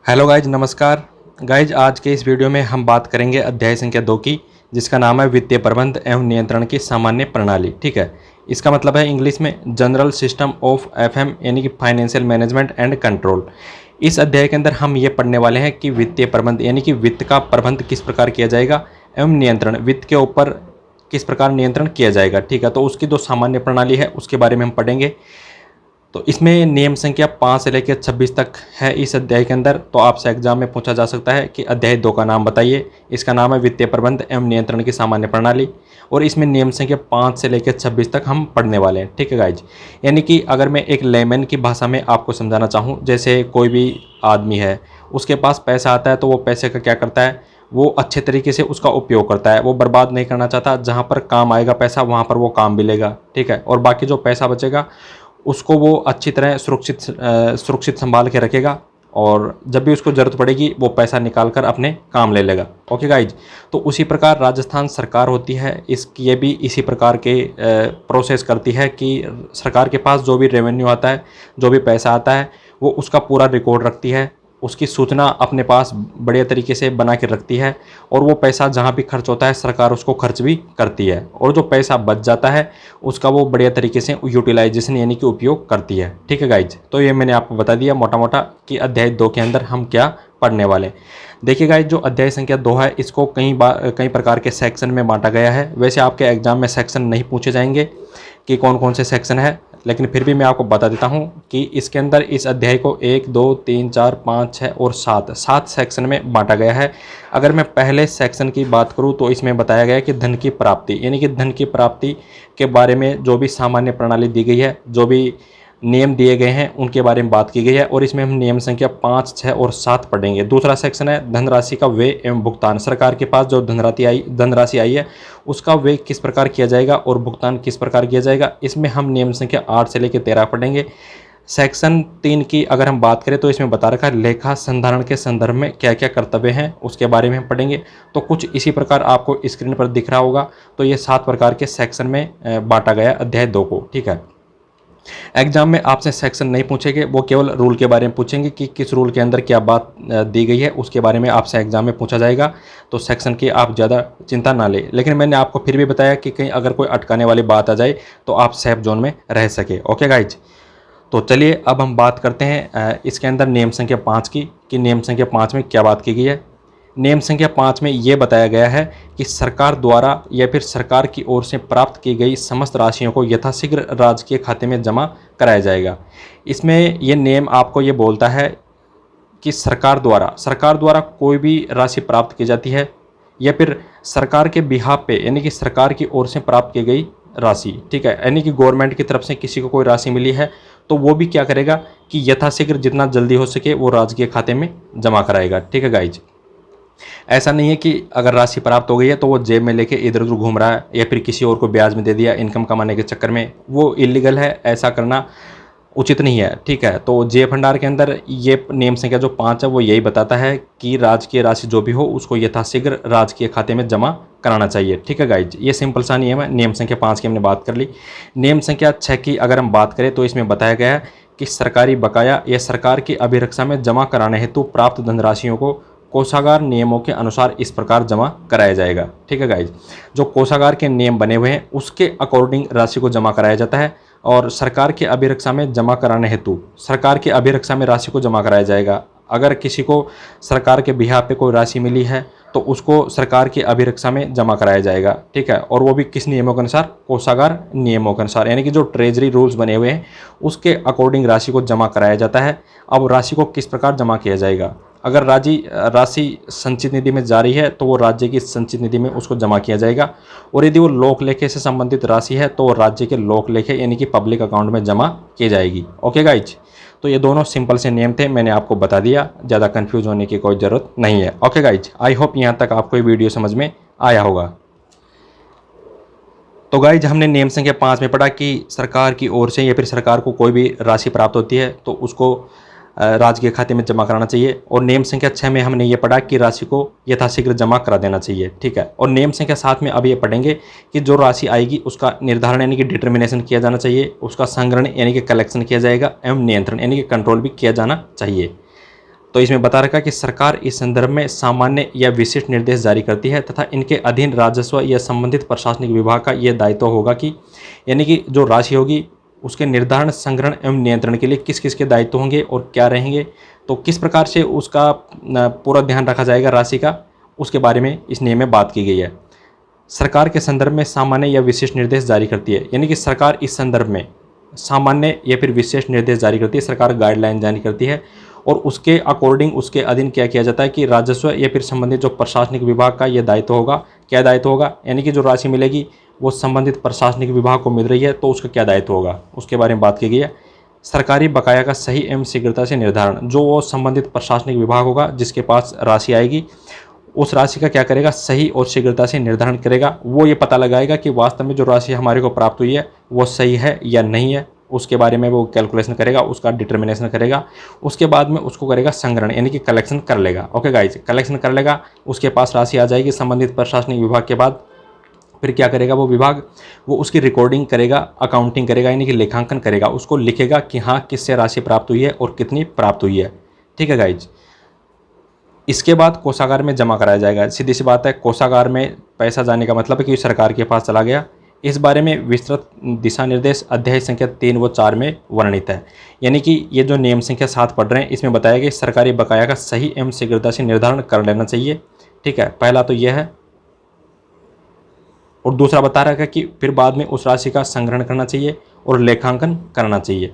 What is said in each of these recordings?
Hello guys, नमस्कार guys. आज के इस वीडियो में हम बात करेंगे अध्याय संख्या 2 की, जिसका नाम है वित्तीय प्रबंध एवं नियंत्रण की सामान्य प्रणाली। ठीक है, इसका मतलब है इंग्लिश में जनरल सिस्टम ऑफ एफएम यानी कि फाइनेंशियल मैनेजमेंट एंड कंट्रोल। इस अध्याय के अंदर हम ये पढ़ने वाले हैं कि वित्तीय प्रबंध यानी कि वित्त का प्रबंध किस प्रकार किया जाएगा एवं नियंत्रण, वित्त के ऊपर किस प्रकार नियंत्रण किया जाएगा। ठीक है, तो उसकी जो सामान्य प्रणाली है उसके बारे में हम पढ़ेंगे। तो इसमें नियम संख्या 5 से लेकर 26 तक है इस अध्याय के अंदर। तो आपसे एग्जाम में पूछा जा सकता है कि अध्याय 2 का नाम बताइए। इसका नाम है वित्तीय प्रबंध एवं नियंत्रण की सामान्य प्रणाली, और इसमें नियम संख्या 5 से लेकर 26 तक हम पढ़ने वाले हैं। ठीक है गाइज, यानी कि अगर मैं एक लेमन की भाषा में आपको समझाना चाहूँ, जैसे कोई भी आदमी है, उसके पास पैसा आता है तो वो पैसे का क्या करता है, वो अच्छे तरीके से उसका उपयोग करता है, वो बर्बाद नहीं करना चाहता। जहाँ पर काम आएगा पैसा वहाँ पर वो काम भी लेगा। ठीक है, और बाकी जो पैसा बचेगा उसको वो अच्छी तरह सुरक्षित संभाल के रखेगा, और जब भी उसको ज़रूरत पड़ेगी वो पैसा निकाल कर अपने काम ले लेगा। ओके गाइज, तो उसी प्रकार राजस्थान सरकार होती है, ये भी इसी प्रकार के प्रोसेस करती है कि सरकार के पास जो भी रेवेन्यू आता है, जो भी पैसा आता है, वो उसका पूरा रिकॉर्ड रखती है, उसकी सूचना अपने पास बढ़िया तरीके से बना के रखती है, और वो पैसा जहाँ भी खर्च होता है सरकार उसको खर्च भी करती है, और जो पैसा बच जाता है उसका वो बढ़िया तरीके से यूटिलाइजेशन यानी कि उपयोग करती है। ठीक है गाइज, तो ये मैंने आपको बता दिया मोटा मोटा कि अध्याय 2 के अंदर हम क्या पढ़ने वाले। देखिए गाइज, जो अध्याय संख्या 2 है इसको कई प्रकार के सेक्शन में बांटा गया है। वैसे आपके एग्जाम में सेक्शन नहीं पूछे जाएंगे कि कौन कौन से सेक्शन है, लेकिन फिर भी मैं आपको बता देता हूं कि इसके अंदर इस अध्याय को 1, 2, 3, 4, 5, 6 और 7 सेक्शन में बांटा गया है। अगर मैं पहले सेक्शन की बात करूं तो इसमें बताया गया है कि धन की प्राप्ति यानी कि धन की प्राप्ति के बारे में जो भी सामान्य प्रणाली दी गई है, जो भी नियम दिए गए हैं उनके बारे में बात की गई है, और इसमें हम नियम संख्या 5, 6 और 7 पढ़ेंगे। दूसरा सेक्शन है धनराशि का व्यय एवं भुगतान। सरकार के पास जो धनराशि आई है उसका व्यय किस प्रकार किया जाएगा और भुगतान किस प्रकार किया जाएगा, इसमें हम नियम संख्या 8 से लेकर 13 पढ़ेंगे। सेक्शन 3 की अगर हम बात करें तो इसमें बता रखा है लेखा संधारण के संदर्भ में क्या क्या कर्तव्य हैं, उसके बारे में हम पढ़ेंगे। तो कुछ इसी प्रकार आपको स्क्रीन पर दिख रहा होगा। तो ये 7 प्रकार के सेक्शन में बांटा गया अध्याय 2 को। ठीक है, एग्जाम में आपसे सेक्शन नहीं पूछेंगे, वो केवल रूल के बारे में पूछेंगे कि किस रूल के अंदर क्या बात दी गई है, उसके बारे में आपसे एग्जाम में पूछा जाएगा। तो सेक्शन की आप ज़्यादा चिंता ना लें, लेकिन मैंने आपको फिर भी बताया कि कहीं अगर कोई अटकाने वाली बात आ जाए तो आप सेफ जोन में रह सके। ओके गाइज, तो चलिए अब हम बात करते हैं इसके अंदर नियम संख्या 5 की, कि नियम संख्या 5 में क्या बात की गई है। नियम संख्या 5 में ये बताया गया है कि सरकार द्वारा या फिर सरकार की ओर से प्राप्त की गई समस्त राशियों को यथाशीघ्र राजकीय खाते में जमा कराया जाएगा। इसमें ये नियम आपको ये बोलता है कि सरकार द्वारा कोई भी राशि प्राप्त की जाती है, या फिर सरकार के बिहाफ पे यानी कि सरकार की ओर से प्राप्त की गई राशि, ठीक है, यानी कि गवर्नमेंट की तरफ से किसी को कोई राशि मिली है तो वो भी क्या करेगा कि यथाशीघ्र जितना जल्दी हो सके वो राजकीय खाते में जमा कराएगा। ठीक है गाइज, ऐसा नहीं है कि अगर राशि प्राप्त हो गई है तो वो जेब में लेके इधर उधर घूम रहा है या फिर किसी और को ब्याज में दे दिया इनकम कमाने के चक्कर में, वो इलीगल है, ऐसा करना उचित नहीं है। ठीक है, तो जे भंडार के अंदर ये नियम संख्या जो 5 है वो यही बताता है कि राजकीय राशि जो भी हो उसको यथाशीघ्र राजकीय खाते में जमा कराना चाहिए। ठीक है गाइज, ये सिंपल सा नियम है। नियम संख्या 5 की हमने बात कर ली। नियम संख्या 6 की अगर हम बात करें तो इसमें बताया गया है कि सरकारी बकाया या सरकार की अभिरक्षा में जमा कराने हेतु प्राप्त धनराशियों को कोषागार नियमों के अनुसार इस प्रकार जमा कराया जाएगा। ठीक है गाइज, जो कोषागार के नियम बने हुए हैं उसके अकॉर्डिंग राशि को जमा कराया जाता है, और सरकार के अभिरक्षा में जमा कराने हेतु सरकार की अभिरक्षा में राशि को जमा कराया जाएगा। अगर किसी को सरकार के बिहाफ पे कोई राशि मिली है तो उसको सरकार की अभिरक्षा में जमा कराया जाएगा। ठीक है, और वो भी किस नियमों के अनुसार, कोषागार नियमों के अनुसार, यानी कि जो ट्रेजरी रूल्स बने हुए हैं उसके अकॉर्डिंग राशि को जमा कराया जाता है। अब राशि को किस प्रकार जमा किया जाएगा, अगर राशि संचित निधि में जारी है तो वो राज्य की संचित निधि में उसको जमा किया जाएगा, और यदि वो लोक लेखे से संबंधित राशि है तो वो राज्य के लोक लेखे यानी कि पब्लिक अकाउंट में जमा की जाएगी। ओके गाइज, तो ये दोनों सिंपल से नियम थे, मैंने आपको बता दिया, ज़्यादा कंफ्यूज होने की कोई ज़रूरत नहीं है। ओके गाइज, आई होप यहाँ तक आपको ये वीडियो समझ में आया होगा। तो गाइज, हमने नियम संख्या 5 में पढ़ा कि सरकार की ओर से या फिर सरकार को कोई भी राशि प्राप्त होती है तो उसको राजकीय खाते में जमा कराना चाहिए, और नियम संख्या 6 में हमने ये पढ़ा कि राशि को यथाशीघ्र जमा करा देना चाहिए। ठीक है, और नियम संख्या 7 में अब ये पढ़ेंगे कि जो राशि आएगी उसका निर्धारण यानी कि डिटर्मिनेशन किया जाना चाहिए, उसका संग्रहण यानी कि कलेक्शन किया जाएगा, एवं नियंत्रण यानी कि कंट्रोल भी किया जाना चाहिए। तो इसमें बता रखा है कि सरकार इस संदर्भ में सामान्य या विशिष्ट निर्देश जारी करती है तथा इनके अधीन राजस्व या संबंधित प्रशासनिक विभाग का यह दायित्व होगा कि यानी कि जो राशि होगी उसके निर्धारण, संग्रहण एवं नियंत्रण के लिए किस किस के दायित्व होंगे और क्या रहेंगे, तो किस प्रकार से उसका पूरा ध्यान रखा जाएगा राशि का, उसके बारे में इस नियम में बात की गई है। सरकार के संदर्भ में सामान्य या विशिष्ट निर्देश जारी करती है, यानी कि सरकार इस संदर्भ में सामान्य या फिर विशेष निर्देश जारी करती है, सरकार गाइडलाइन जारी करती है और उसके अकॉर्डिंग उसके अधीन क्या किया जाता है कि राजस्व या फिर संबंधित जो प्रशासनिक विभाग का यह दायित्व होगा। क्या दायित्व होगा, यानी कि जो राशि मिलेगी वो संबंधित प्रशासनिक विभाग को मिल रही है तो उसका क्या दायित्व होगा, उसके बारे में बात की गई है। सरकारी बकाया का सही एवं शीघ्रता से निर्धारण, जो वो संबंधित प्रशासनिक विभाग होगा जिसके पास राशि आएगी उस राशि का क्या करेगा, सही और शीघ्रता से निर्धारण करेगा। वो ये पता लगाएगा कि वास्तव में जो राशि हमारे को प्राप्त हुई है वो सही है या नहीं है, उसके बारे में वो कैलकुलेशन करेगा, उसका डिटर्मिनेशन करेगा। उसके बाद में उसको करेगा संग्रहण, यानी कि कलेक्शन कर लेगा। ओके गाइज, कलेक्शन कर लेगा, उसके पास राशि आ जाएगी संबंधित प्रशासनिक विभाग के बाद फिर क्या करेगा वो विभाग, वो उसकी रिकॉर्डिंग करेगा, अकाउंटिंग करेगा, यानी कि लेखांकन करेगा, उसको लिखेगा कि हाँ किससे राशि प्राप्त हुई है और कितनी प्राप्त हुई है। ठीक है गाइज, इसके बाद कोषागार में जमा कराया जाएगा। सीधी सी बात है, कोषागार में पैसा जाने का मतलब है कि सरकार के पास चला गया। इस बारे में विस्तृत दिशा निर्देश अध्याय संख्या 3 व 4 में वर्णित है। यानी कि ये जो नियम संख्या 7 पढ़ रहे हैं इसमें बताया गया सरकारी बकाया का सही एवं शीघ्रता से निर्धारण कर लेना चाहिए। ठीक है, पहला तो यह है और दूसरा बता रहा है कि फिर बाद में उस राशि का संग्रहण करना चाहिए और लेखांकन करना चाहिए।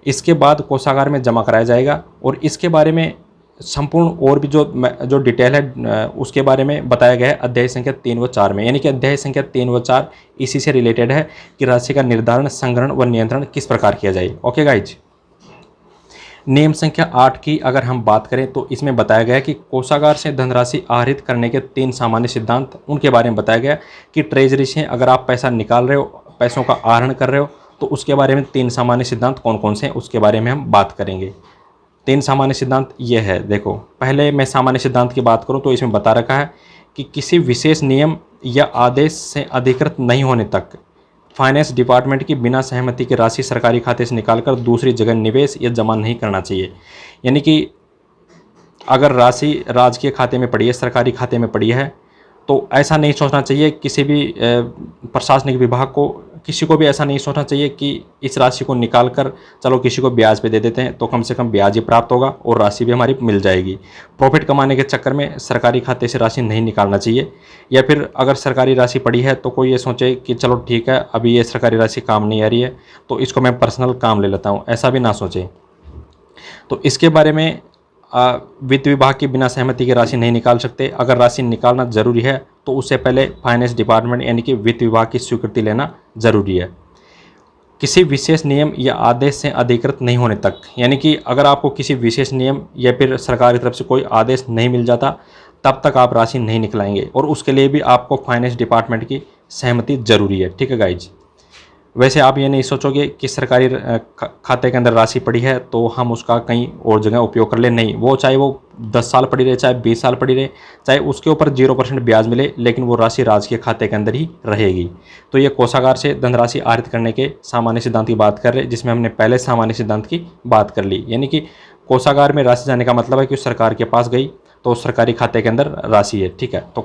इसके बाद कोषागार में जमा कराया जाएगा और इसके बारे में संपूर्ण और भी जो डिटेल है उसके बारे में बताया गया है अध्याय संख्या 3 व 4 में। यानी कि अध्याय संख्या 3 व 4 इसी से रिलेटेड है कि राशि का निर्धारण, संग्रहण व नियंत्रण किस प्रकार किया जाए। ओके गाइज, नियम संख्या 8 की अगर हम बात करें तो इसमें बताया गया है कि कोषागार से धनराशि आहरित करने के 3 सामान्य सिद्धांत, उनके बारे में बताया गया कि ट्रेजरी से अगर आप पैसा निकाल रहे हो, पैसों का आहरण कर रहे हो, तो उसके बारे में 3 सामान्य सिद्धांत कौन कौन से हैं उसके बारे में हम बात करेंगे। 3 सामान्य सिद्धांत ये है, देखो पहले मैं सामान्य सिद्धांत की बात करूं तो इसमें बता रखा है कि किसी विशेष नियम या आदेश से अधिकृत नहीं होने तक फाइनेंस डिपार्टमेंट की बिना सहमति की राशि सरकारी खाते से निकालकर दूसरी जगह निवेश या जमा नहीं करना चाहिए। यानी कि अगर राशि राजकीय खाते में पड़ी है, सरकारी खाते में पड़ी है, तो ऐसा नहीं सोचना चाहिए किसी भी प्रशासनिक विभाग को, किसी को भी ऐसा नहीं सोचना चाहिए कि इस राशि को निकाल कर चलो किसी को ब्याज पे दे देते हैं तो कम से कम ब्याज ही प्राप्त होगा और राशि भी हमारी मिल जाएगी। प्रॉफिट कमाने के चक्कर में सरकारी खाते से राशि नहीं निकालना चाहिए। या फिर अगर सरकारी राशि पड़ी है तो कोई ये सोचे कि चलो ठीक है अभी ये सरकारी राशि काम नहीं आ रही है तो इसको मैं पर्सनल काम ले लेता हूँ, ऐसा भी ना सोचे। तो इसके बारे में वित्त विभाग की बिना सहमति की राशि नहीं निकाल सकते। अगर राशि निकालना जरूरी है तो उससे पहले फाइनेंस डिपार्टमेंट यानी कि वित्त विभाग की स्वीकृति लेना जरूरी है। किसी विशेष नियम या आदेश से अधिकृत नहीं होने तक, यानी कि अगर आपको किसी विशेष नियम या फिर सरकार की तरफ से कोई आदेश नहीं मिल जाता तब तक आप राशि नहीं निकलाएंगे और उसके लिए भी आपको फाइनेंस डिपार्टमेंट की सहमति जरूरी है। ठीक है गाइज, वैसे आप ये नहीं सोचोगे कि सरकारी खाते के अंदर राशि पड़ी है तो हम उसका कहीं और जगह उपयोग कर ले, नहीं, वो चाहे वो 10 साल पड़ी रहे, चाहे 20 साल पड़ी रहे, चाहे उसके ऊपर 0% ब्याज मिले, लेकिन वो राशि राजकीय खाते के अंदर ही रहेगी। तो ये कोषागार से धनराशि आहरित करने के सामान्य सिद्धांत की बात कर रहे हैं, जिसमें हमने पहले सामान्य सिद्धांत की बात कर ली। यानी कि कोषागार में राशि जाने का मतलब है कि सरकार के पास गई तो सरकारी खाते के अंदर राशि है। ठीक है, तो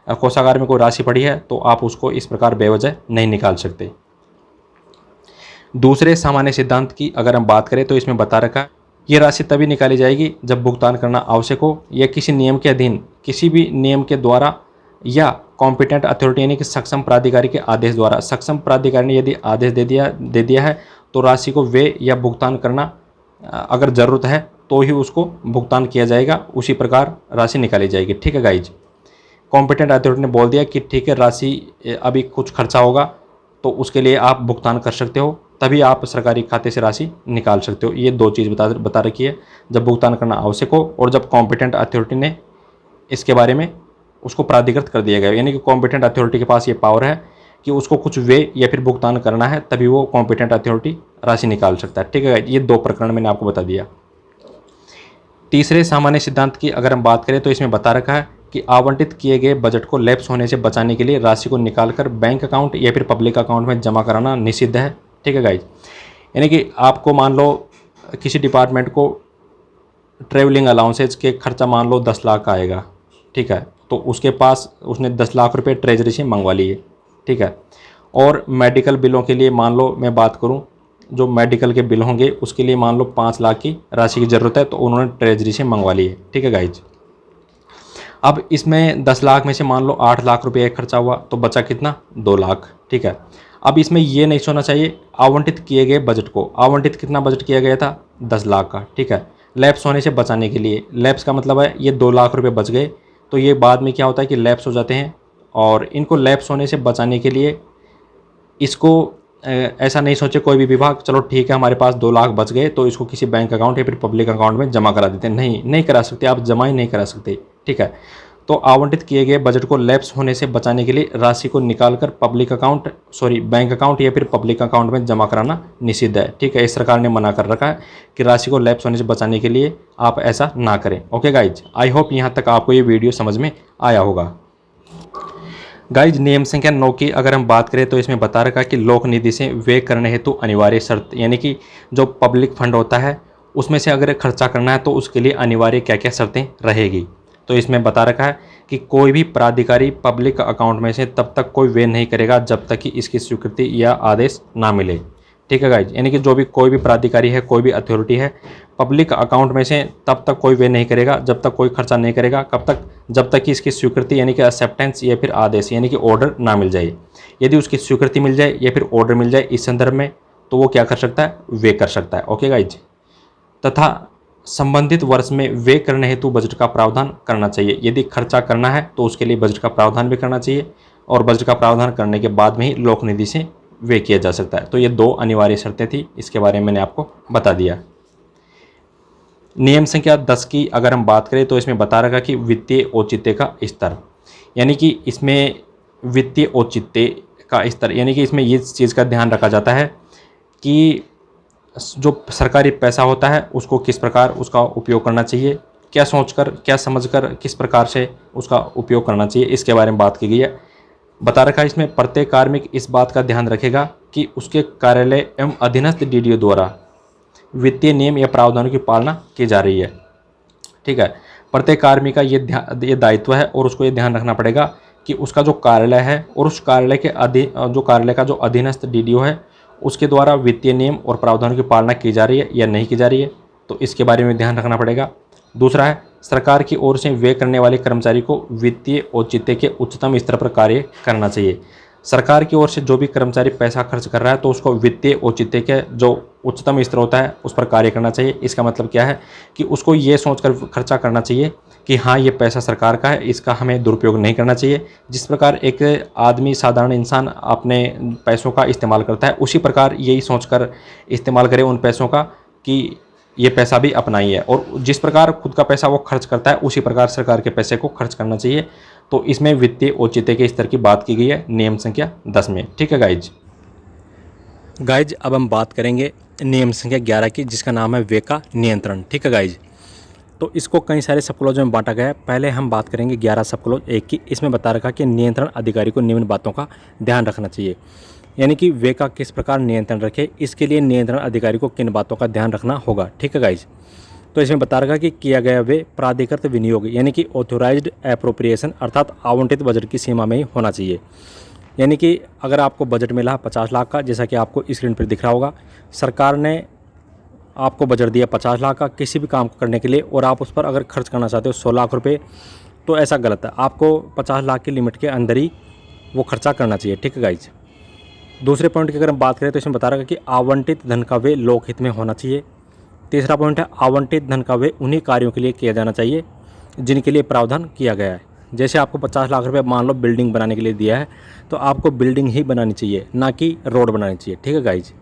कोषागार में कोई राशि पड़ी है तो आप उसको इस प्रकार बेवजह नहीं निकाल सकते। दूसरे सामान्य सिद्धांत की अगर हम बात करें तो इसमें बता रखा है ये राशि तभी निकाली जाएगी जब भुगतान करना आवश्यक हो या किसी नियम के अधीन किसी भी नियम के द्वारा या कॉम्पिटेंट अथॉरिटी यानी कि सक्षम प्राधिकारी के आदेश द्वारा। सक्षम प्राधिकारी ने यदि आदेश दे दिया है तो राशि को व्यय या भुगतान करना अगर ज़रूरत है तो ही उसको भुगतान किया जाएगा, उसी प्रकार राशि निकाली जाएगी। ठीक है गाइज, कॉम्पिटेंट अथॉरिटी ने बोल दिया कि ठीक है राशि अभी कुछ खर्चा होगा तो उसके लिए आप भुगतान कर सकते हो, तभी आप सरकारी खाते से राशि निकाल सकते हो। ये 2 चीज़ बता रखी है, जब भुगतान करना आवश्यक हो और जब कॉम्पिटेंट अथॉरिटी ने इसके बारे में उसको प्राधिकृत कर दिया गया। यानी कि कॉम्पिटेंट अथॉरिटी के पास ये पावर है कि उसको कुछ व्यय या फिर भुगतान करना है, तभी वो कॉम्पिटेंट अथॉरिटी राशि निकाल सकता है। ठीक है, ये 2 प्रकरण मैंने आपको बता दिया। तीसरे सामान्य सिद्धांत की अगर हम बात करें तो इसमें बता रखा है कि आवंटित किए गए बजट को लैप्स होने से बचाने के लिए राशि को निकालकर बैंक अकाउंट या फिर पब्लिक अकाउंट में जमा कराना निषिद्ध है। ठीक है गाइज, यानी कि आपको मान लो किसी डिपार्टमेंट को ट्रेवलिंग अलाउंसेज के खर्चा मान लो 10 लाख का आएगा, ठीक है, तो उसके पास उसने 10 लाख रुपए ट्रेजरी से मंगवा लिए, ठीक है। और मेडिकल बिलों के लिए मान लो मैं बात करूं, जो मेडिकल के बिल होंगे उसके लिए मान लो 5 लाख की राशि की ज़रूरत है, तो उन्होंने ट्रेजरी से मंगवा लिए, ठीक है गाइज। अब इसमें 10 लाख में से मान लो 8 लाख रुपये खर्चा हुआ, तो बचा कितना, 2 लाख, ठीक है। अब इसमें ये नहीं सोचना चाहिए आवंटित किए गए बजट को, आवंटित कितना बजट किया गया था, 10 लाख का, ठीक है। लैप्स होने से बचाने के लिए, लैप्स का मतलब है ये 2 लाख रुपये बच गए, तो ये बाद में क्या होता है कि लैप्स हो जाते हैं, और इनको लैप्स होने से बचाने के लिए इसको ऐसा नहीं सोचे कोई भी विभाग, चलो ठीक है हमारे पास 2 लाख बच गए तो इसको किसी बैंक अकाउंट या फिर पब्लिक अकाउंट में जमा करा देते हैं, नहीं करा सकते, आप जमा ही नहीं करा सकते, ठीक है। तो आवंटित किए गए बजट को लैप्स होने से बचाने के लिए राशि को निकालकर बैंक अकाउंट या फिर पब्लिक अकाउंट में जमा कराना निषिद्ध है, ठीक है। इस सरकार ने मना कर रखा है कि राशि को लैप्स होने से बचाने के लिए आप ऐसा ना करें। ओके गाइज, आई होप यहाँ तक आपको ये वीडियो समझ में आया होगा। गाइज, नियम संख्या 9 की अगर हम बात करें तो इसमें बता रखा है कि लोक निधि से व्यय करने हेतु अनिवार्य शर्त, यानी कि जो पब्लिक फंड होता है उसमें से अगर खर्चा करना है तो उसके लिए अनिवार्य क्या क्या शर्तें रहेगी। तो इसमें बता रखा है कि कोई भी प्राधिकारी पब्लिक अकाउंट में से तब तक कोई व्यय नहीं करेगा जब तक कि इसकी स्वीकृति या आदेश ना मिले, ठीक है गाइज। यानी कि कोई भी प्राधिकारी है, कोई भी अथॉरिटी है, पब्लिक अकाउंट में से तब तक कोई व्यय नहीं करेगा, जब तक कोई खर्चा नहीं करेगा, कब तक, जब तक कि इसकी स्वीकृति यानी कि एक्सेप्टेंस या फिर आदेश यानी कि ऑर्डर ना मिल जाए। यदि उसकी स्वीकृति मिल जाए या फिर ऑर्डर मिल जाए इस संदर्भ में, तो वो क्या कर सकता है, व्यय कर सकता है। ओके गाइज, तथा संबंधित वर्ष में व्यय करने हेतु बजट का प्रावधान करना चाहिए। यदि खर्चा करना है तो उसके लिए बजट का प्रावधान भी करना चाहिए, और बजट का प्रावधान करने के बाद में ही लोक निधि से व्यय किया जा सकता है। तो ये 2 अनिवार्य शर्तें थी, इसके बारे में मैंने आपको बता दिया। नियम संख्या 10 की अगर हम बात करें तो इसमें बता रखा कि वित्तीय औचित्य का स्तर, यानी कि इसमें वित्तीय औचित्य का स्तर, यानी कि इसमें ये चीज़ का ध्यान रखा जाता है कि जो सरकारी पैसा होता है उसको किस प्रकार उसका उपयोग करना चाहिए, क्या सोचकर, क्या समझकर, किस प्रकार से उसका उपयोग करना चाहिए, इसके बारे में बात की गई है। बता रखा है इसमें प्रत्येक कार्मिक इस बात का ध्यान रखेगा कि उसके कार्यालय एवं अधीनस्थ डीडीओ द्वारा वित्तीय नियम या प्रावधानों की पालना की जा रही है, ठीक है। प्रत्येक कार्मिक का ये दायित्व है, और उसको ये ध्यान रखना पड़ेगा कि उसका जो कार्यालय है और उस कार्यालय के कार्यालय का जो अधीनस्थ डीडीओ है उसके द्वारा वित्तीय नियम और प्रावधानों की पालना की जा रही है या नहीं की जा रही है, तो इसके बारे में ध्यान रखना पड़ेगा। दूसरा है, सरकार की ओर से व्यय करने वाले कर्मचारी को वित्तीय औचित्य के उच्चतम स्तर पर कार्य करना चाहिए। सरकार की ओर से जो भी कर्मचारी पैसा खर्च कर रहा है तो उसको वित्तीय औचित्य के जो उच्चतम स्तर होता है उस पर कार्य करना चाहिए। इसका मतलब क्या है कि उसको ये सोचकर खर्चा करना चाहिए कि हाँ ये पैसा सरकार का है, इसका हमें दुरुपयोग नहीं करना चाहिए। जिस प्रकार एक आदमी, साधारण इंसान अपने पैसों का इस्तेमाल करता है, उसी प्रकार यही सोचकर इस्तेमाल करे उन पैसों का कि ये पैसा भी अपना ही है, और जिस प्रकार खुद का पैसा वो खर्च करता है उसी प्रकार सरकार के पैसे को खर्च करना चाहिए। तो इसमें वित्तीय औचित्य के स्तर की बात की गई है नियम संख्या 10 में, ठीक है गाइज। अब हम बात करेंगे नियम संख्या 11 की, जिसका नाम है व्यय का नियंत्रण, ठीक है गाइज। तो इसको कई सारे सब क्लॉज में बांटा गया है। पहले हम बात करेंगे 11 सब क्लॉज 1 की। इसमें बता रखा कि नियंत्रण अधिकारी को निम्न बातों का ध्यान रखना चाहिए, यानी कि व्यय का किस प्रकार नियंत्रण रखे, इसके लिए नियंत्रण अधिकारी को किन बातों का ध्यान रखना होगा, ठीक है गाइज। तो इसमें बता रखा कि किया गया व्यय प्राधिकृत विनियोग यानी कि ऑथोराइज्ड एप्रोप्रिएशन अर्थात आवंटित बजट की सीमा में ही होना चाहिए। यानी कि अगर आपको बजट मिला 50 लाख का, जैसा कि आपको स्क्रीन पर दिख रहा होगा, सरकार ने आपको बजट दिया 50 लाख का किसी भी काम को करने के लिए, और आप उस पर अगर खर्च करना चाहते हो 100 लाख रुपये, तो ऐसा गलत है। आपको 50 लाख की लिमिट के अंदर ही वो खर्चा करना चाहिए, ठीक है गाइज। दूसरे पॉइंट की अगर हम बात करें तो इसमें बता रहा है कि आवंटित धन का व्यय लोकहित में होना चाहिए। तीसरा पॉइंट है, आवंटित धन का व्यय उन्हीं कार्यों के लिए किया जाना चाहिए जिनके लिए प्रावधान किया गया है। जैसे आपको 50 लाख रुपये मान लो बिल्डिंग बनाने के लिए दिया है, तो आपको बिल्डिंग ही बनानी चाहिए, ना कि रोड बनानी चाहिए, ठीक है गाइज।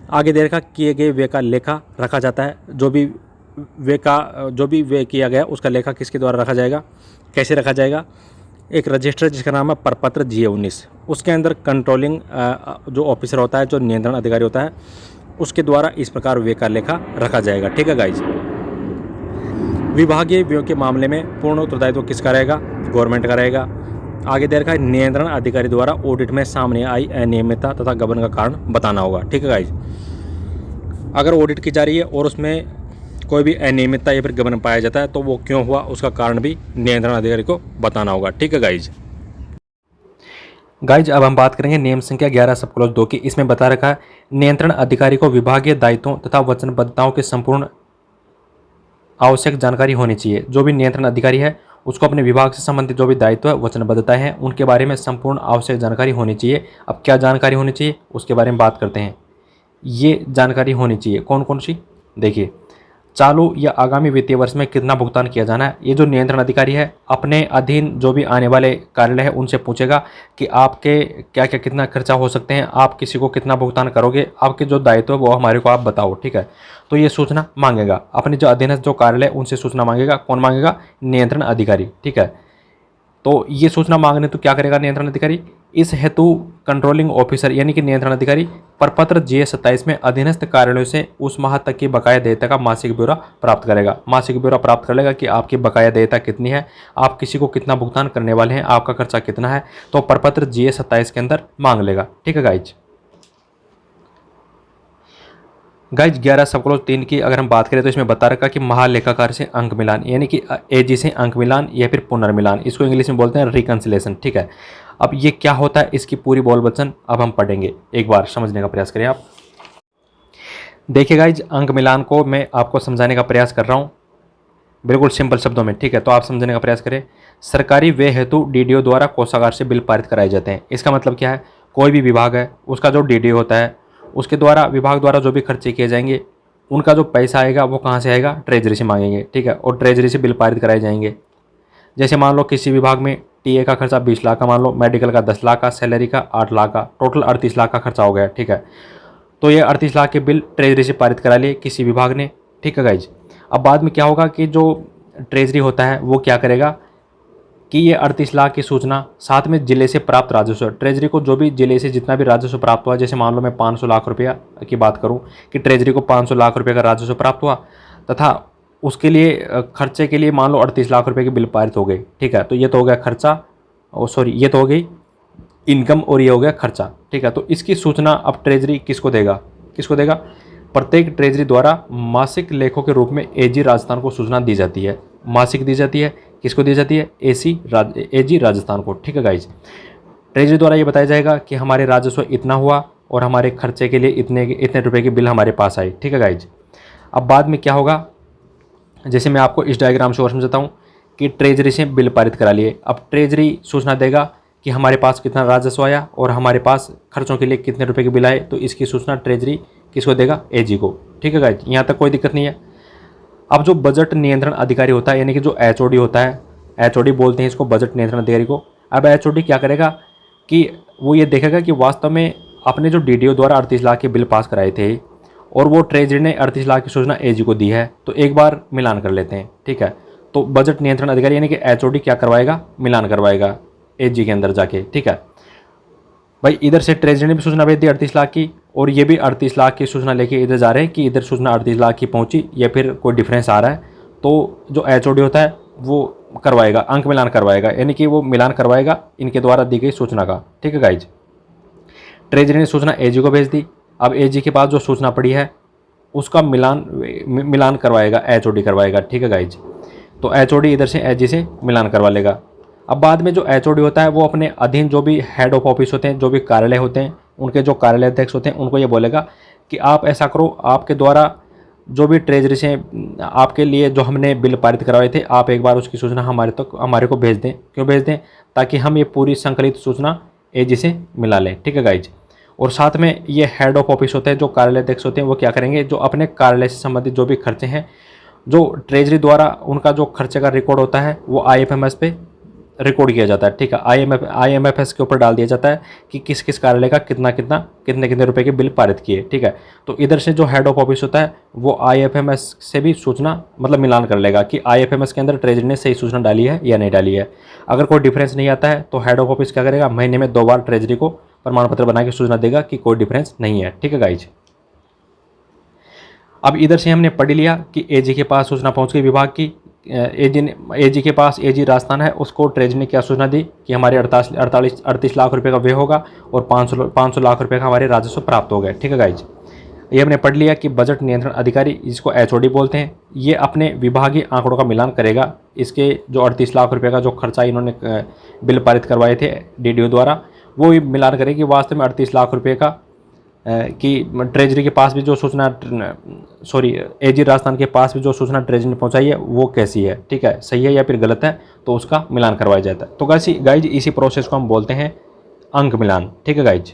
आगे दे रखा किए गए व्यय का लेखा रखा जाता है। जो भी व्यय किया गया उसका लेखा किसके द्वारा रखा जाएगा, कैसे रखा जाएगा, एक रजिस्टर जिसका नाम है प्रपत्र G19, उसके अंदर कंट्रोलिंग जो ऑफिसर होता है, जो नियंत्रण अधिकारी होता है, उसके द्वारा इस प्रकार व्यय का लेखा रखा जाएगा, ठीक है गाइज। विभागीय व्ययों के मामले में पूर्ण उत्तरदायित्व किसका रहेगा, गवर्नमेंट का रहेगा। आगे दे रखा है नियंत्रण अधिकारी द्वारा ऑडिट में सामने आई अनियमितता तथा गबन का कारण बताना होगा, ठीक है गाइज। अगर ऑडिट की जा रही है और उसमें कोई भी अनियमितता या फिर गबन पाया जाता है तो वो क्यों हुआ, उसका कारण भी नियंत्रण अधिकारी को बताना होगा। ठीक है गाइज। अब हम बात करेंगे नियम संख्या 11 सब क्लॉज 2 की। इसमें बता रखा है नियंत्रण अधिकारी को विभागीय दायित्वों तथा वचनबद्धताओं के संपूर्ण आवश्यक जानकारी होनी चाहिए। जो भी नियंत्रण अधिकारी है उसको अपने विभाग से संबंधित जो भी दायित्व है, वचनबद्धताएं हैं, उनके बारे में संपूर्ण आवश्यक जानकारी होनी चाहिए। अब क्या जानकारी होनी चाहिए उसके बारे में बात करते हैं। ये जानकारी होनी चाहिए कौन कौन सी, देखिए चालू या आगामी वित्तीय वर्ष में कितना भुगतान किया जाना है। ये जो नियंत्रण अधिकारी है अपने अधीन जो भी आने वाले कार्यालय है उनसे पूछेगा कि आपके क्या क्या कितना खर्चा हो सकते हैं, आप किसी को कितना भुगतान करोगे, आपके जो दायित्व है वो हमारे को आप बताओ। ठीक है, तो ये सूचना मांगेगा अपने जो अधीनस्थ जो कार्यालय उनसे सूचना मांगेगा। कौन मांगेगा? नियंत्रण अधिकारी। ठीक है, तो ये सूचना मांगने तो क्या करेगा नियंत्रण अधिकारी? इस हेतु कंट्रोलिंग ऑफिसर यानी कि नियंत्रण अधिकारी प्रपत्र J27 में अधीनस्थ कार्यालयों से उस माह तक की बकाया देयता का मासिक ब्यौरा प्राप्त करेगा। मासिक ब्यौरा प्राप्त कर लेगा कि आपकी बकाया देयता कितनी है, आप किसी को कितना भुगतान करने वाले हैं, आपका खर्चा कितना है, तो प्रपत्र J27 के अंदर मांग लेगा। ठीक है गाइज। 11 सब क्लॉज 3 की अगर हम बात करें तो इसमें बता रखा कि महालेखाकार से अंक मिलान यानी कि एजी से अंक मिलान या फिर पुनर्मिलान, इसको इंग्लिश में बोलते हैं रिकंसिलेशन। ठीक है, अब ये क्या होता है इसकी पूरी बोल वचन अब हम पढ़ेंगे, एक बार समझने का प्रयास करें आप। देखिए गाइज, अंक मिलान को मैं आपको समझाने का प्रयास कर रहा हूँ बिल्कुल सिंपल शब्दों में। ठीक है, तो आप समझने का प्रयास करें। सरकारी व्यय हेतु डीडीओ द्वारा कोषागार से बिल पारित कराए जाते हैं। इसका मतलब क्या है? कोई भी विभाग है उसका जो डीडीओ होता है उसके द्वारा विभाग द्वारा जो भी खर्चे किए जाएंगे उनका जो पैसा आएगा वो कहाँ से आएगा? ट्रेजरी से मांगेंगे। ठीक है, और ट्रेजरी से बिल पारित कराए जाएंगे। जैसे मान लो किसी विभाग में टीए का खर्चा 20 लाख का, मान लो मेडिकल का 10 लाख का, सैलरी का 8 लाख का, टोटल 38 लाख का खर्चा हो गया। ठीक है, तो ये 38 लाख के बिल ट्रेजरी से पारित करा लिए किसी विभाग ने। ठीक है गाइज, अब बाद में क्या होगा कि जो ट्रेजरी होता है वो क्या करेगा कि ये 38 लाख की सूचना साथ में जिले से प्राप्त राजस्व, ट्रेजरी को जो भी जिले से जितना भी राजस्व प्राप्त हुआ, जैसे मान लो मैं 500 लाख रुपया की बात करूं कि ट्रेजरी को 500 लाख रुपये का राजस्व प्राप्त हुआ तथा उसके लिए खर्चे के लिए मान लो 38 लाख रुपए की बिल पारित हो गई। ठीक है, तो ये तो हो गया खर्चा, सॉरी ये तो हो गई इनकम और ये हो गया खर्चा। ठीक है, तो इसकी सूचना अब ट्रेजरी किसको देगा? किसको देगा? प्रत्येक ट्रेजरी द्वारा मासिक लेखों के रूप में एजी राजस्थान को सूचना दी जाती है। मासिक दी जाती है, किसको दी जाती है? एजी राजस्थान को। ठीक है गाइज, ट्रेजरी द्वारा ये बताया जाएगा कि हमारे राजस्व इतना हुआ और हमारे खर्चे के लिए इतने रुपए की बिल हमारे पास आई। ठीक है गाइज, अब बाद में क्या होगा, जैसे मैं आपको इस डायग्राम से और समझाता हूँ कि ट्रेजरी से बिल पारित करा लिए। अब ट्रेजरी सूचना देगा कि हमारे पास कितना राजस्व आया और हमारे पास खर्चों के लिए कितने रुपए के बिल आए, तो इसकी सूचना ट्रेजरी किसको देगा? एजी को। ठीक है गाइज, यहाँ तक कोई दिक्कत नहीं है। अब जो बजट नियंत्रण अधिकारी होता है यानी कि जो एचओडी होता है, एचओडी बोलते हैं इसको बजट नियंत्रण अधिकारी को। अब एचओडी क्या करेगा कि वो ये देखेगा कि वास्तव में अपने जो डीडीओ द्वारा 38 लाख के बिल पास कराए थे और वो ट्रेजरी ने 38 लाख की सूचना एजी को दी है, तो एक बार मिलान कर लेते हैं। ठीक है, तो बजट नियंत्रण अधिकारी यानी कि एचओडी क्या करवाएगा? मिलान करवाएगा एजी के अंदर जाके। ठीक है भाई, इधर से ट्रेजरी ने भी सूचना भेज दी 38 लाख की और ये भी 38 लाख की सूचना लेके इधर जा रहे हैं कि इधर सूचना 38 लाख की पहुंची या फिर कोई डिफरेंस आ रहा है, तो जो एचओडी होता है वो करवाएगा, अंक मिलान करवाएगा, यानी कि वो मिलान करवाएगा इनके द्वारा दी गई सूचना का। ठीक है गाइज, ट्रेजरी ने सूचना एजी को भेज दी। अब एजी के पास जो सूचना पड़ी है उसका मिलान करवाएगा, एचओडी करवाएगा। ठीक है गाइज, तो एचओडी इधर से एजी से मिलान करवा लेगा। अब बाद में जो एचओडी होता है वो अपने अधीन जो भी हेड ऑफ ऑफिस होते हैं, जो भी कार्यालय होते हैं, उनके जो कार्यालय अध्यक्ष होते हैं उनको ये बोलेगा कि आप ऐसा करो, आपके द्वारा जो भी ट्रेजरी से आपके लिए जो हमने बिल पारित करवाए थे, आप एक बार उसकी सूचना हमारे को भेज दें। क्यों भेज दें? ताकि हम ये पूरी संकलित सूचना एजी से मिला लें। ठीक है गाइज, और साथ में ये हेड ऑफ ऑफिस होते हैं, जो कार्यालय अध्यक्ष होते हैं, वो क्या करेंगे, जो अपने कार्यालय से संबंधित जो भी खर्चे हैं, जो ट्रेजरी द्वारा उनका जो खर्चे का रिकॉर्ड होता है वो आईएफएमएस पे रिकॉर्ड किया जाता है। ठीक है, आईएमएफएस के ऊपर डाल दिया जाता है कि किस किस कार्यालय का कितने रुपए के बिल पारित किए। ठीक है, तो इधर से जो हेड ऑफ ऑफिस होता है वो आईएफएमएस से भी सूचना मतलब मिलान कर लेगा कि आईएफएमएस के अंदर ट्रेजरी ने सही सूचना डाली है या नहीं डाली है। अगर कोई डिफरेंस नहीं आता है तो हेड ऑफ ऑफिस क्या करेगा, महीने में 2 बार ट्रेजरी को प्रमाण पत्र बना के सूचना देगा कि कोई डिफरेंस नहीं है। ठीक है गाइज, अब इधर से हमने पढ़ लिया कि एजी के पास सूचना पहुंच गई विभाग की। एजी के पास एजी राजस्थान है, उसको ट्रेजरी ने क्या सूचना दी कि हमारे 38 लाख रुपए का व्यय होगा और 500 लाख रुपए का हमारे राजस्व प्राप्त हो गए। ठीक है गाइज, ये हमने पढ़ लिया कि बजट नियंत्रण अधिकारी, जिसको एचओडी बोलते हैं, ये अपने विभागीय आंकड़ों का मिलान करेगा। इसके जो 38 लाख रुपए का जो खर्चा इन्होंने बिल पारित करवाए थे डीडीओ द्वारा, वो भी मिलान करेगी वास्तव में 38 लाख रुपए का कि ट्रेजरी के पास भी जो सूचना एजी राजस्थान के पास भी जो सूचना ट्रेजरी ने पहुंचाई है वो कैसी है, ठीक है, सही है या फिर गलत है, तो उसका मिलान करवाया जाता है। तो गाइज इसी प्रोसेस को हम बोलते हैं अंक मिलान, ठीक है गाइज।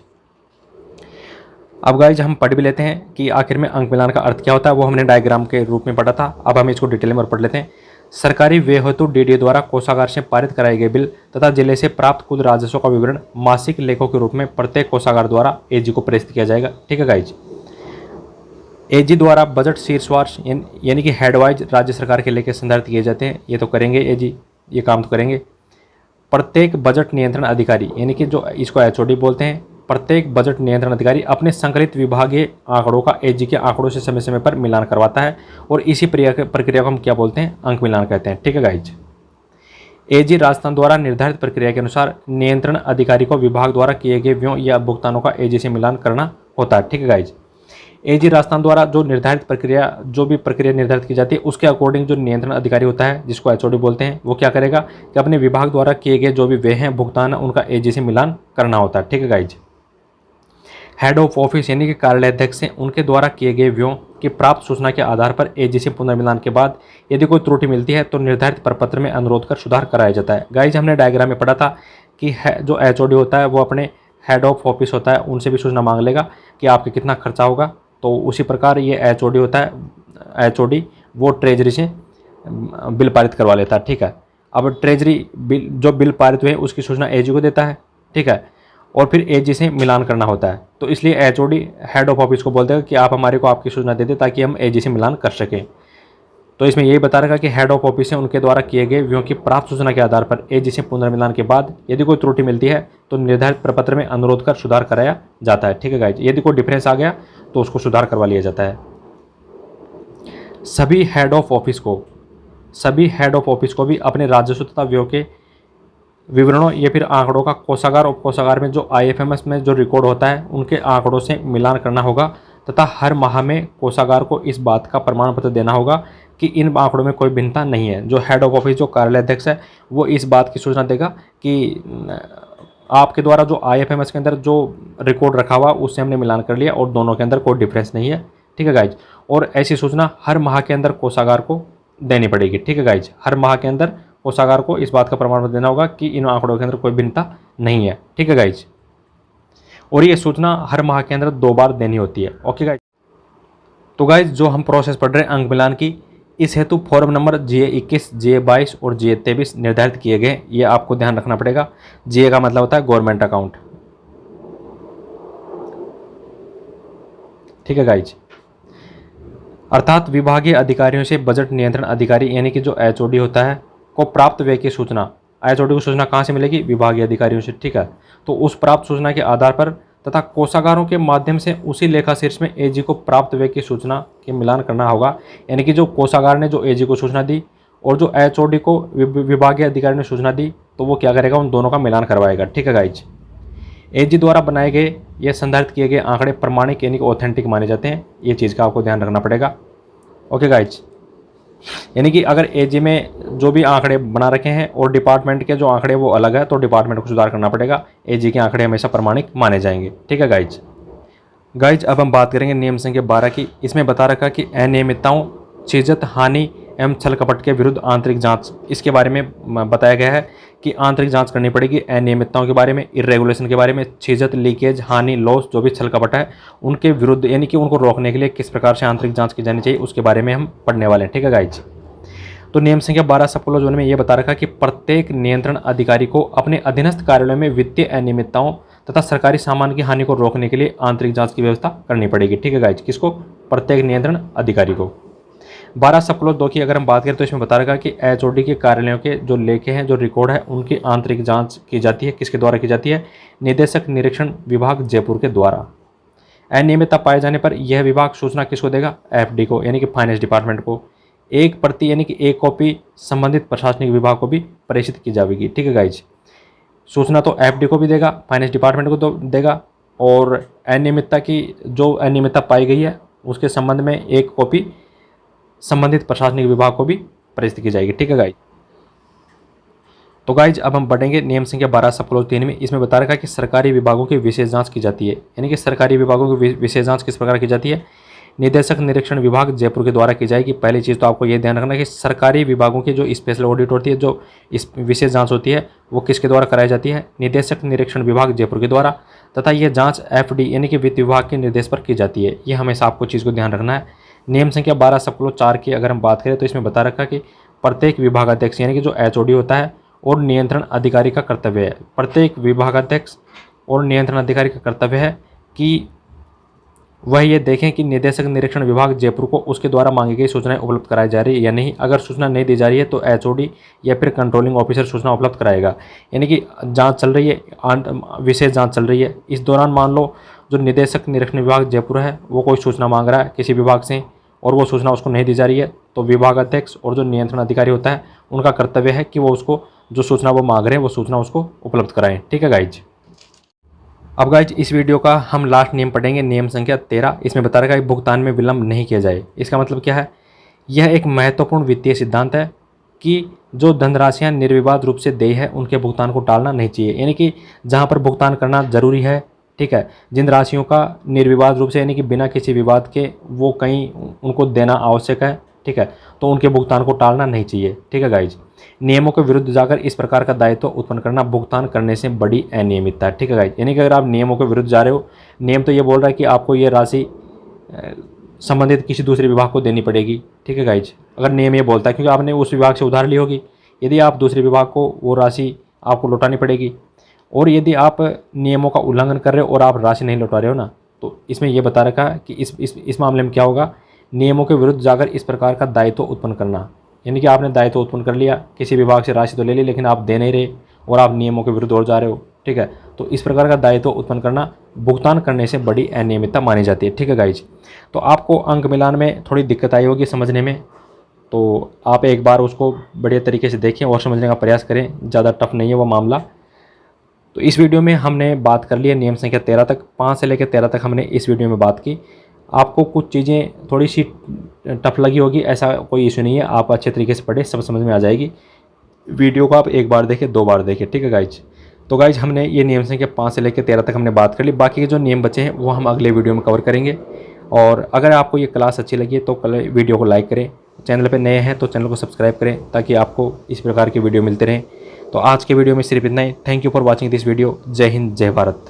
अब गाइज हम पढ़ भी लेते हैं कि आखिर में अंक मिलान का अर्थ क्या होता है, वो हमने डायग्राम के रूप में पढ़ा था। अब हम इसको डिटेल में पढ़ लेते हैं। सरकारी व्यय हेतु डीडीओ द्वारा कोषागार से पारित कराए गए बिल तथा जिले से प्राप्त कुल राजस्व का विवरण मासिक लेखों के रूप में प्रत्येक कोषागार द्वारा एजी को प्रेषित किया जाएगा, ठीक है गाइज। एजी द्वारा बजट शीर्षवार यानी कि हेडवाइज राज्य सरकार के लेखे संदर्भित किए जाते हैं। ये तो करेंगे एजी, ये काम तो करेंगे। प्रत्येक बजट नियंत्रण अधिकारी यानी कि जो इसको एचओडी बोलते हैं, प्रत्येक बजट नियंत्रण अधिकारी अपने संकलित विभागीय आंकड़ों का एजी के आंकड़ों से समय समय पर मिलान करवाता है और इसी प्रक्रिया को हम क्या बोलते हैं, अंक मिलान कहते हैं, ठीक है गाइज। एजी राजस्थान द्वारा निर्धारित प्रक्रिया के अनुसार नियंत्रण अधिकारी को विभाग द्वारा किए गए व्ययों या भुगतानों का एजी से मिलान करना होता है, ठीक है गाइज। एजी राजस्थान द्वारा जो निर्धारित प्रक्रिया, जो भी प्रक्रिया निर्धारित की जाती है उसके अकॉर्डिंग जो नियंत्रण अधिकारी होता है, जिसको एचओडी बोलते हैं, वो क्या करेगा कि अपने विभाग द्वारा किए गए जो भी व्यय हैं, भुगतान, उनका एजी से मिलान करना होता है, ठीक है गाइज। हेड ऑफ ऑफिस यानी कि कार्यालय अध्यक्ष से उनके द्वारा किए गए व्ययों की प्राप्त सूचना के आधार पर एजी से पुनर्मिलान के बाद यदि कोई त्रुटि मिलती है तो निर्धारित प्रपत्र में अनुरोध कर सुधार कराया जाता है। गाइज हमने डायग्राम में पढ़ा था कि जो एचओडी होता है वो अपने हेड ऑफ ऑफिस होता है उनसे भी सूचना मांग लेगा कि आपके कितना खर्चा होगा। तो उसी प्रकार ये एचओडी होता है, एचओडी वो ट्रेजरी से बिल पारित करवा लेता है, ठीक है। अब ट्रेजरी बिल, जो बिल पारित हुए उसकी सूचना एजी को देता है, ठीक है, और फिर एजी से मिलान करना होता है। तो इसलिए एचओडी हेड ऑफ ऑफिस को बोलते हैं कि आप हमारे को आपकी सूचना दे दें ताकि हम एजी से मिलान कर सकें। तो इसमें यही बता रखा कि हेड ऑफ ऑफिस से उनके द्वारा किए गए व्ययों की प्राप्त सूचना के आधार पर एजी से पुनर्मिलान के बाद यदि कोई त्रुटि मिलती है तो निर्धारित प्रपत्र में अनुरोध कर सुधार कराया जाता है, ठीक है गाइज। यदि कोई डिफरेंस आ गया तो उसको सुधार करवा लिया जाता है। सभी हेड ऑफ ऑफिस को भी अपने राजस्व तथा व्ययों के विवरणों या फिर आंकड़ों का कोषागार और कोषागार में जो आईएफएमएस में जो रिकॉर्ड होता है उनके आंकड़ों से मिलान करना होगा तथा हर माह में कोषागार को इस बात का प्रमाण पत्र देना होगा कि इन आंकड़ों में कोई भिन्नता नहीं है। जो हेड ऑफ ऑफिस, जो कार्यालय अध्यक्ष है, वो इस बात की सूचना देगा कि आपके द्वारा जो आईएफएमएस के अंदर जो रिकॉर्ड रखा हुआ उससे हमने मिलान कर लिया और दोनों के अंदर कोई डिफरेंस नहीं है, ठीक है गाइज। और ऐसी सूचना हर माह के अंदर कोषागार को देनी पड़ेगी, ठीक है गाइज। हर माह के अंदर कोषागार को इस बात का प्रमाण पत्र देना होगा कि इन आंकड़ों के अंदर कोई भिन्नता नहीं है, ठीक है गाइज। और ये सूचना हर माह के अंदर 2 बार देनी होती है, ओके गाइज। तो गाइज जो हम प्रोसेस पढ़ रहे हैं अंक मिलान की, इस हेतु फॉर्म नंबर GA21, GA22 और GA23 निर्धारित किए गए। ये आपको ध्यान रखना पड़ेगा। GA का मतलब होता है गवर्नमेंट अकाउंट, ठीक है गाइज। अर्थात विभागीय अधिकारियों से बजट नियंत्रण अधिकारी यानी कि जो एचओडी होता है को प्राप्त व्यय की सूचना, एचओडी को सूचना कहाँ से मिलेगी, विभागीय अधिकारियों से, ठीक है। तो उस प्राप्त सूचना के आधार पर तथा कोषागारों के माध्यम से उसी लेखा शीर्ष में एजी को प्राप्त व्यय की सूचना के मिलान करना होगा। यानी कि जो कोषागार ने जो एजी को सूचना दी और जो एचओडी को विभागीय अधिकारी ने सूचना दी, तो वो क्या करेगा, उन दोनों का मिलान करवाएगा, ठीक है गाइज। एजी द्वारा बनाए गए या संदर्भित किए गए आंकड़े प्रमाणिक यानी कि ऑथेंटिक माने जाते हैं। ये चीज़ का आपको ध्यान रखना पड़ेगा, ओके गाइज। यानी कि अगर एजी में जो भी आंकड़े बना रखे हैं और डिपार्टमेंट के जो आंकड़े वो अलग है तो डिपार्टमेंट को सुधार करना पड़ेगा। एजी के आंकड़े हमेशा प्रमाणिक माने जाएंगे, ठीक है गाइज। अब हम बात करेंगे नियम संख्या 12 की। इसमें बता रखा कि अनियमितताओं, छिजत, हानि एवं छल कपट के विरुद्ध आंतरिक जांच, इसके बारे में बताया गया है कि आंतरिक जांच करनी पड़ेगी अनियमितताओं के बारे में, इरेगुलेशन के बारे में, छिजत, लीकेज, हानि, लॉस, जो भी छल कपट है उनके विरुद्ध, यानी कि उनको रोकने के लिए किस प्रकार से आंतरिक जांच की जानी चाहिए उसके बारे में हम पढ़ने वाले हैं, ठीक है गाइज। तो नियम संख्या 12 सब क्लॉज 1 में ये बता रखा कि प्रत्येक नियंत्रण अधिकारी को अपने अधीनस्थ कार्यालयों में वित्तीय अनियमितताओं तथा सरकारी सामान की हानि को रोकने के लिए आंतरिक जांच की व्यवस्था करनी पड़ेगी, ठीक है गाइज। किसको, प्रत्येक नियंत्रण अधिकारी को। 12 सब क्लॉज 2 की अगर हम बात करें तो इसमें बता रखा कि एचओडी के कार्यालयों के जो लेखे हैं, जो रिकॉर्ड है, उनकी आंतरिक जांच की जाती है। किसके द्वारा की जाती है, निदेशक निरीक्षण विभाग जयपुर के द्वारा। अनियमितता पाए जाने पर यह विभाग सूचना किसको देगा, एफडी को, यानी कि फाइनेंस डिपार्टमेंट को। एक प्रति यानी कि एक कॉपी संबंधित प्रशासनिक विभाग को भी प्रेषित की जाएगी, ठीक है गाइज। सूचना तो एफडी को भी देगा, फाइनेंस डिपार्टमेंट को तो देगा, और अनियमितता की जो अनियमितता पाई गई है उसके संबंध में एक कॉपी संबंधित प्रशासनिक विभाग को भी प्रेषित की जाएगी। ठीक है गाइज। तो गाइज अब हम बढ़ेंगे नियम संख्या 12 सब क्लॉज 3 में। इसमें बता रखा है कि सरकारी विभागों की विशेष जांच की जाती है। यानी कि सरकारी विभागों की विशेष जांच किस प्रकार की जाती है? निदेशक निरीक्षण विभाग जयपुर के द्वारा की जाएगी। पहली चीज़ तो आपको ये ध्यान रखना है कि सरकारी विभागों की जो स्पेशल ऑडिट होती है, जो इस विशेष जांच होती है, वो किसके द्वारा कराई जाती है? निदेशक निरीक्षण विभाग जयपुर के द्वारा। तथा यह जांच एफडी यानी कि वित्त विभाग के निर्देश पर की जाती है। ये हमेशा आपको चीज़ को ध्यान रखना है। नियम संख्या 12 सब क्लॉज 4 की अगर हम बात करें तो इसमें बता रखा कि प्रत्येक विभागाध्यक्ष यानी कि जो एचओडी होता है और नियंत्रण अधिकारी का कर्तव्य है, प्रत्येक विभागाध्यक्ष और नियंत्रण अधिकारी का कर्तव्य है कि वह ये देखें कि निदेशक निरीक्षण विभाग जयपुर को उसके द्वारा मांगी गई सूचनाएं उपलब्ध कराई जा रही है या नहीं। अगर सूचना नहीं दी जा रही है तो एचओडी या फिर कंट्रोलिंग ऑफिसर सूचना उपलब्ध कराएगा। यानी कि जांच चल रही है, विशेष जांच चल रही है, इस दौरान मान लो जो निदेशक निरीक्षण विभाग जयपुर है वो कोई सूचना मांग रहा है किसी विभाग से और वो सूचना उसको नहीं दी जा रही है, तो विभागाध्यक्ष और जो नियंत्रण अधिकारी होता है उनका कर्तव्य है कि वो उसको जो सूचना वो मांग रहे हैं वो सूचना उसको उपलब्ध कराएं। ठीक है गाइज। अब गाइज इस वीडियो का हम लास्ट नियम पढ़ेंगे, नियम संख्या 13। इसमें बता रखा है कि भुगतान में विलंब नहीं किया जाए। इसका मतलब क्या है? यह एक महत्वपूर्ण वित्तीय सिद्धांत है कि जो धनराशियाँ निर्विवाद रूप से देय है उनके भुगतान को टालना नहीं चाहिए। यानी कि जहाँ पर भुगतान करना जरूरी है, ठीक है, जिन राशियों का निर्विवाद रूप से यानी कि बिना किसी विवाद के वो कहीं उनको देना आवश्यक है, ठीक है, तो उनके भुगतान को टालना नहीं चाहिए। ठीक है गाइज। नियमों के विरुद्ध जाकर इस प्रकार का दायित्व उत्पन्न करना भुगतान करने से बड़ी अनियमितता है। ठीक है गाइज। यानी कि अगर आप नियमों के विरुद्ध जा रहे हो, नियम तो ये बोल रहा है कि आपको ये राशि संबंधित किसी दूसरे विभाग को देनी पड़ेगी। ठीक है गाइज। अगर नियम ये बोलता है क्योंकि आपने उस विभाग से उधार ली होगी, यदि आप दूसरे विभाग को वो राशि आपको लौटानी पड़ेगी। और यदि आप नियमों का उल्लंघन कर रहे हो और आप राशि नहीं लौटा रहे हो ना, तो इसमें यह बता रखा है कि इस मामले में क्या होगा? नियमों के विरुद्ध जाकर इस प्रकार का दायित्व उत्पन्न करना, यानी कि आपने दायित्व उत्पन्न कर लिया, किसी विभाग से राशि तो ले ली लेकिन आप दे नहीं रहे और आप नियमों के विरुद्ध और जा रहे हो। ठीक है, तो इस प्रकार का दायित्व उत्पन्न करना भुगतान करने से बड़ी अनियमितता मानी जाती है। ठीक है गाइज। तो आपको अंक मिलान में थोड़ी दिक्कत आई होगी समझने में, तो आप एक बार उसको बढ़िया तरीके से देखें और समझने का प्रयास करें। ज़्यादा टफ नहीं है वो मामला। तो इस वीडियो में हमने बात कर ली है नियम संख्या 13 तक, 5 से लेकर 13 तक हमने इस वीडियो में बात की। आपको कुछ चीज़ें थोड़ी सी टफ लगी होगी, ऐसा कोई इशू नहीं है, आप अच्छे तरीके से पढ़े, सब समझ में आ जाएगी। वीडियो को आप एक बार देखें, 2 बार देखें। ठीक है गाइज। तो गाइज हमने ये नियम संख्या 5 से लेकर 13 तक हमने बात कर ली। बाकी के जो नियम बचे हैं वो हम अगले वीडियो में कवर करेंगे। और अगर आपको ये क्लास अच्छी लगी है तो वीडियो को लाइक करें, चैनल पर नए हैं तो चैनल को सब्सक्राइब करें ताकि आपको इस प्रकार के वीडियो मिलते रहें। तो आज के वीडियो में सिर्फ इतना ही। Thank you for watching this video. जय हिंद, जय भारत।